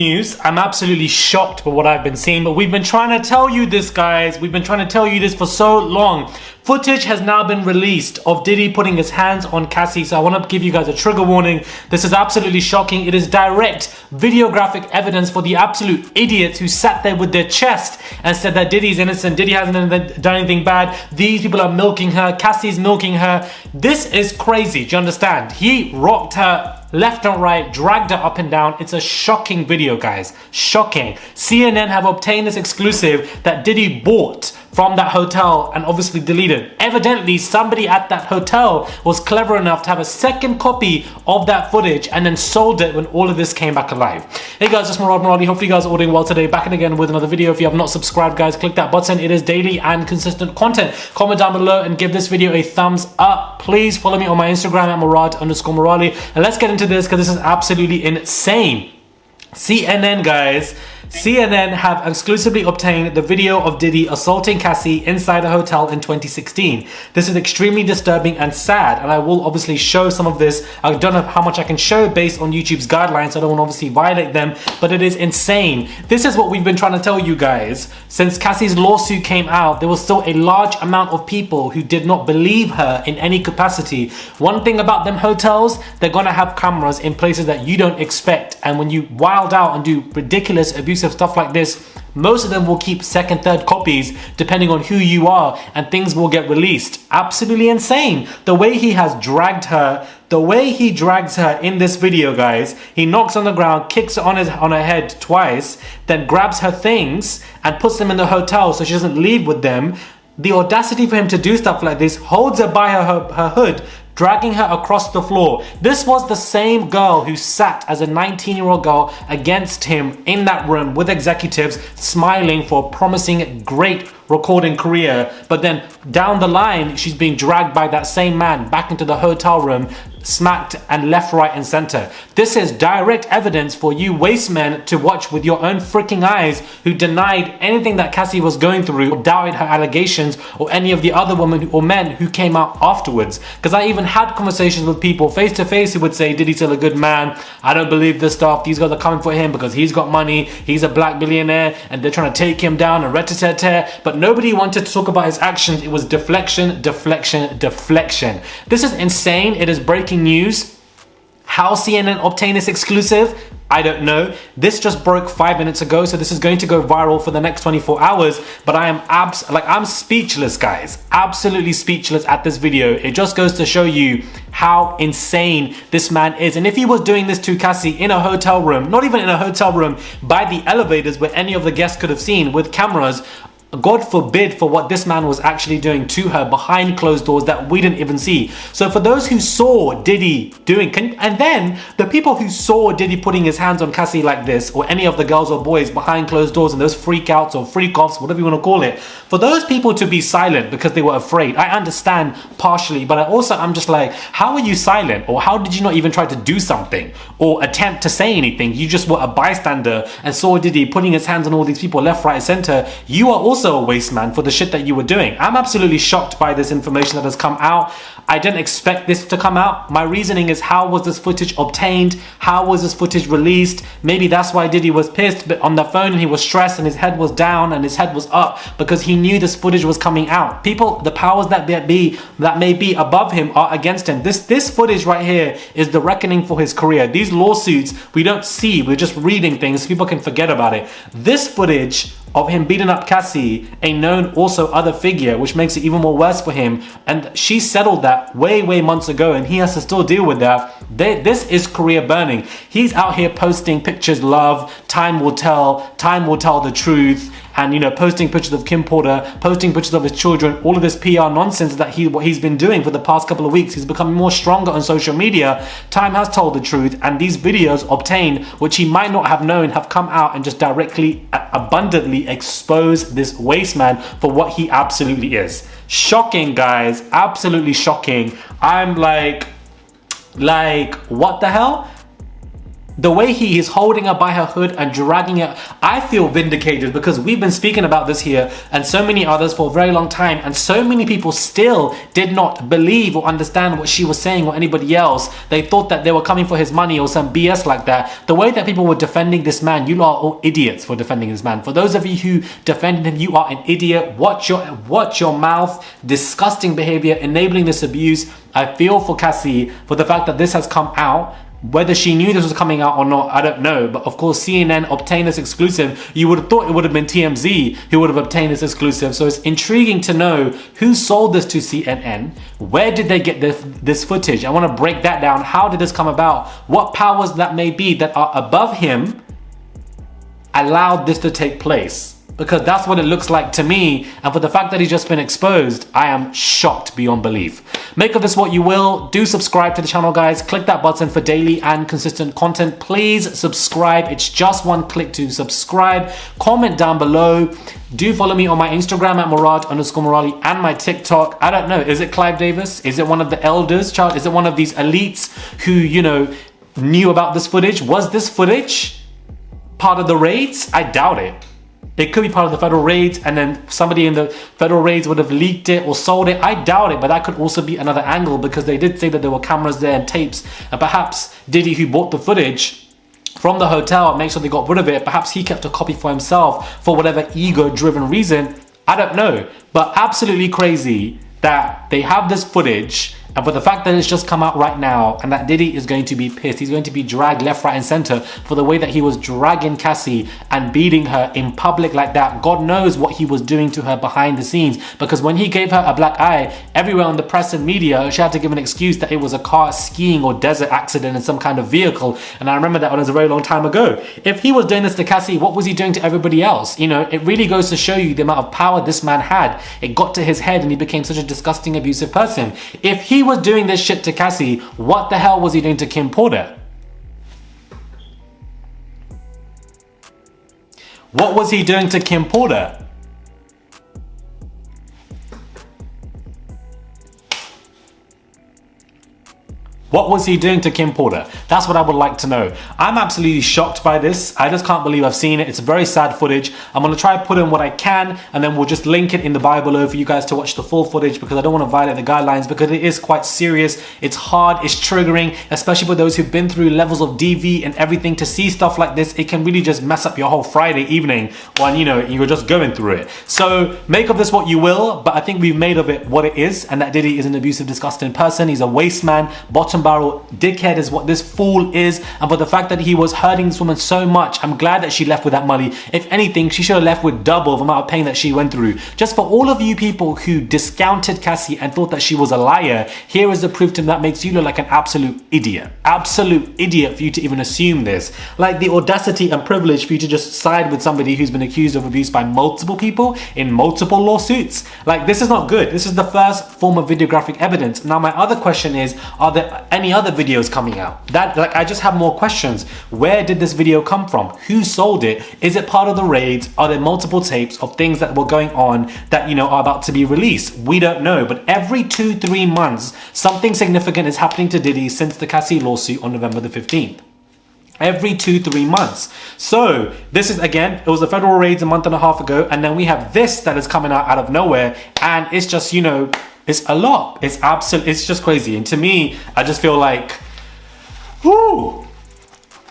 News. I'm absolutely shocked by what I've been seeing, but we've been trying to tell you this, guys. We've been trying to tell you this for so long. Footage has now been released of Diddy putting his hands on Cassie, so I want to give you guys a trigger warning. This is absolutely shocking. It is direct videographic evidence for the absolute idiots who sat there with their chest and said that Diddy's innocent, Diddy hasn't done anything bad, these people are milking her, Cassie's milking her. This is crazy, do you understand? He rocked her left and right, dragged her up and down. It's a shocking video, guys. Shocking. CNN have obtained this exclusive that Diddy bought from that hotel and obviously deleted. Evidently, somebody at that hotel was clever enough to have a second copy of that footage and then sold it when all of this came back alive. Hey guys, it's Morali. Hopefully you guys are all doing well today. Back in again with another video. If you have not subscribed, guys, click that button. It is daily and consistent content. Comment down below and give this video a thumbs up. Please follow me on my Instagram at Murad_Morali. And let's get into this because this is absolutely insane. CNN, guys. CNN have exclusively obtained the video of Diddy assaulting Cassie inside a hotel in 2016. This is extremely disturbing and sad, and I will obviously show some of this. I don't know how much I can show based on YouTube's guidelines, so I don't want to obviously violate them, but it is insane. This is what we've been trying to tell you guys. Since Cassie's lawsuit came out, there was still a large amount of people who did not believe her in any capacity. One thing about them hotels, they're gonna have cameras in places that you don't expect, and when you wild out and do ridiculous abusive stuff like this, most of them will keep second, third copies depending on who you are, and things will get released. Absolutely insane. The way he has dragged her, the way he drags her in this video, guys. He knocks on the ground, kicks her on her head twice, then grabs her things and puts them in the hotel so she doesn't leave with them. The audacity for him to do stuff like this, holds her by her hood, dragging her across the floor. This was the same girl who sat as a 19-year-old girl against him in that room with executives, smiling for a promising great recording career. But then down the line, she's being dragged by that same man back into the hotel room, smacked and left, right and center. This is direct evidence for you waste men to watch with your own freaking eyes, who denied anything that Cassie was going through, or doubted her allegations, or any of the other women or men who came out afterwards. Because I even had conversations with people face to face who would say, Diddy's still a good man, I don't believe this stuff, these guys are coming for him because he's got money, he's a black billionaire and they're trying to take him down and ret-a-tet-tet. But nobody wanted to talk about his actions. It was deflection, deflection, deflection. This is insane. It is breaking news. How CNN obtained this exclusive, I don't know. This just broke 5 minutes ago, so this is going to go viral for the next 24 hours. But I am I'm speechless, guys. Absolutely speechless at this video. It just goes to show you how insane this man is. And if he was doing this to Cassie in a hotel room, not even in a hotel room, by the elevators where any of the guests could have seen with cameras, God forbid for what this man was actually doing to her behind closed doors that we didn't even see. So for those who saw Diddy doing, and then the people who saw Diddy putting his hands on Cassie like this, or any of the girls or boys behind closed doors and those freakouts or freak-offs, whatever you want to call it, for those people to be silent because they were afraid, I understand partially, but I'm just like, how are you silent? Or how did you not even try to do something or attempt to say anything? You just were a bystander and saw Diddy putting his hands on all these people left, right, center. You are also a waste man for the shit that you were doing. I'm absolutely shocked by this information that has come out. I didn't expect this to come out. My reasoning is, how was this footage obtained? How was this footage released? Maybe that's why Diddy was pissed but on the phone and he was stressed and his head was down and his head was up because he knew this footage was coming out. People, the powers that may be above him are against him. This footage right here is the reckoning for his career. These lawsuits we don't see, we're just reading things, people can forget about it. This footage of him beating up Cassie, a known also other figure, which makes it even more worse for him, and she settled that way months ago and he has to still deal with that. This is career burning. He's out here posting pictures, love, time will tell the truth, and posting pictures of Kim Porter, posting pictures of his children, all of this PR nonsense that what he's been doing for the past couple of weeks. He's becoming more stronger on social media. Time has told the truth, and these videos obtained, which he might not have known, have come out and just directly, abundantly expose this waste man for what he absolutely is. Shocking, guys. Absolutely shocking. I'm like, what the hell? The way he is holding her by her hood and dragging her, I feel vindicated because we've been speaking about this here and so many others for a very long time, and so many people still did not believe or understand what she was saying or anybody else. They thought that they were coming for his money or some BS like that. The way that people were defending this man, you lot are all idiots for defending this man. For those of you who defended him, you are an idiot. Watch your mouth. Disgusting behavior, enabling this abuse. I feel for Cassie for the fact that this has come out. Whether she knew this was coming out or not, I don't know. But of course, CNN obtained this exclusive. You would have thought it would have been TMZ who would have obtained this exclusive. So it's intriguing to know who sold this to CNN. Where did they get this footage? I want to break that down. How did this come about? What powers that may be that are above him allowed this to take place? Because that's what it looks like to me. And for the fact that he's just been exposed, I am shocked beyond belief. Make of this what you will. Do subscribe to the channel, guys. Click that button for daily and consistent content. Please subscribe. It's just one click to subscribe. Comment down below. Do follow me on my Instagram at Murad_Morali and my TikTok. I don't know. Is it Clive Davis? Is it one of the elders? Child? Is it one of these elites who, you know, knew about this footage? Was this footage part of the raids? I doubt it. It could be part of the federal raids, and then somebody in the federal raids would have leaked it or sold it. I doubt it, but that could also be another angle because they did say that there were cameras there and tapes. And perhaps Diddy, who bought the footage from the hotel and made sure they got rid of it, perhaps he kept a copy for himself for whatever ego-driven reason. I don't know. But absolutely crazy that they have this footage, and for the fact that it's just come out right now and that Diddy is going to be pissed. He's going to be dragged left, right and center for the way that he was dragging Cassie and beating her in public like that. God knows what he was doing to her behind the scenes, because when he gave her a black eye, everywhere on the press and media, she had to give an excuse that it was a car skiing or desert accident in some kind of vehicle. And I remember that one was a very long time ago. If he was doing this to Cassie, what was he doing to everybody else? You know, it really goes to show you the amount of power this man had. It got to his head and he became such a disgusting, abusive person. If he was doing this shit to Cassie, what the hell was he doing to Kim Porter? What was he doing to Kim Porter? What was he doing to Kim Porter? That's what I would like to know. I'm absolutely shocked by this. I just can't believe I've seen it. It's very sad footage. I'm going to try to put in what I can, and then we'll just link it in the Bible below for you guys to watch the full footage, because I don't want to violate the guidelines, because it is quite serious. It's hard, it's triggering, especially for those who've been through levels of DV and everything. To see stuff like this, it can really just mess up your whole Friday evening when, you know, you're just going through it. So make of this what you will, but I think we've made of it what it is, and that Diddy is an abusive, disgusting person. He's a waste man, bottom barrel dickhead is what this fool is. And for the fact that he was hurting this woman so much, I'm glad that she left with that money. If anything, she should have left with double the amount of pain that she went through. Just for all of you people who discounted Cassie and thought that she was a liar, here is the proof to him that makes you look like an absolute idiot. Absolute idiot for you to even assume this. Like the audacity and privilege for you to just side with somebody who's been accused of abuse by multiple people in multiple lawsuits. Like, this is not good. This is the first form of videographic evidence. Now my other question is, are there any other videos coming out? That, like, I just have more questions. Where did this video come from? Who sold it? Is it part of the raids? Are there multiple tapes of things that were going on that, you know, are about to be released? We don't know. But every 2-3 months, something significant is happening to Diddy since the Cassie lawsuit on November the 15th. Every 2-3 months. So this is, again, it was the federal raids a month and a half ago, and then we have this that is coming out of nowhere, and it's just, you know, it's a lot. It's absolute. It's just crazy. And to me, I just feel like, whoo,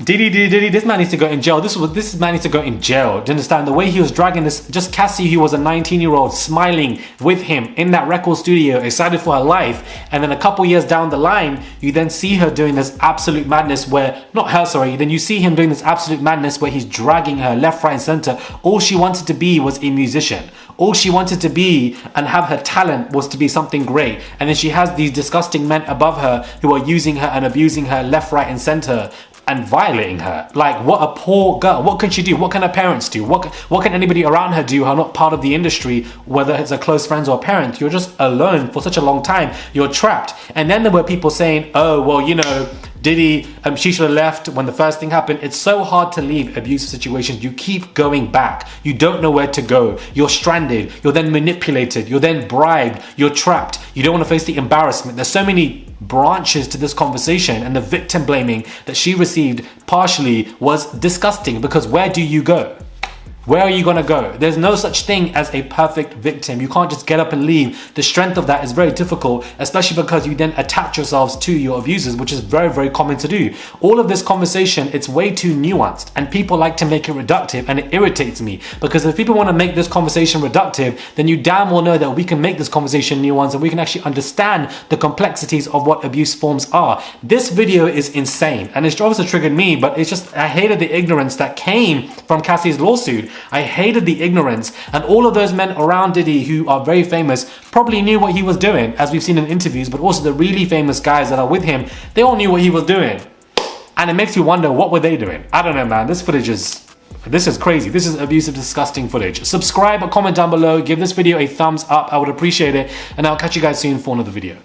Diddy, this man needs to go in jail. This man needs to go in jail. Do you understand? The way he was dragging this, just Cassie, who was a 19-year-old, smiling with him in that record studio, excited for her life. And then a couple years down the line, you then see her doing this absolute madness where, not her, sorry, then you see him doing this absolute madness where he's dragging her left, right, and center. All she wanted to be was a musician. All she wanted to be and have her talent was to be something great. And then she has these disgusting men above her who are using her and abusing her left, right, and center, and violating her. Like, what a poor girl. What can she do? What can her parents do? What can anybody around her do who are not part of the industry, whether it's a close friends or a parent? You're just alone for such a long time. You're trapped. And then there were people saying, oh, well, you know, Diddy, she should have left when the first thing happened. It's so hard to leave abusive situations. You keep going back. You don't know where to go. You're stranded. You're then manipulated. You're then bribed. You're trapped. You don't want to face the embarrassment. There's so many branches to this conversation, and the victim blaming that she received partially was disgusting, because where do you go? Where are you gonna go? There's no such thing as a perfect victim. You can't just get up and leave. The strength of that is very difficult, especially because you then attach yourselves to your abusers, which is very, very common to do. All of this conversation, it's way too nuanced, and people like to make it reductive, and it irritates me, because if people want to make this conversation reductive, then you damn well know that we can make this conversation nuanced, and we can actually understand the complexities of what abuse forms are. This video is insane, and it's obviously triggered me, but it's just, I hated the ignorance that came from Cassie's lawsuit. I hated the ignorance, and all of those men around Diddy who are very famous probably knew what he was doing, as we've seen in interviews, but also the really famous guys that are with him, they all knew what he was doing. And it makes you wonder, what were they doing? I don't know, man. This is crazy. This is abusive, disgusting footage. Subscribe or comment down below. Give this video a thumbs up. I would appreciate it. And I'll catch you guys soon for another video.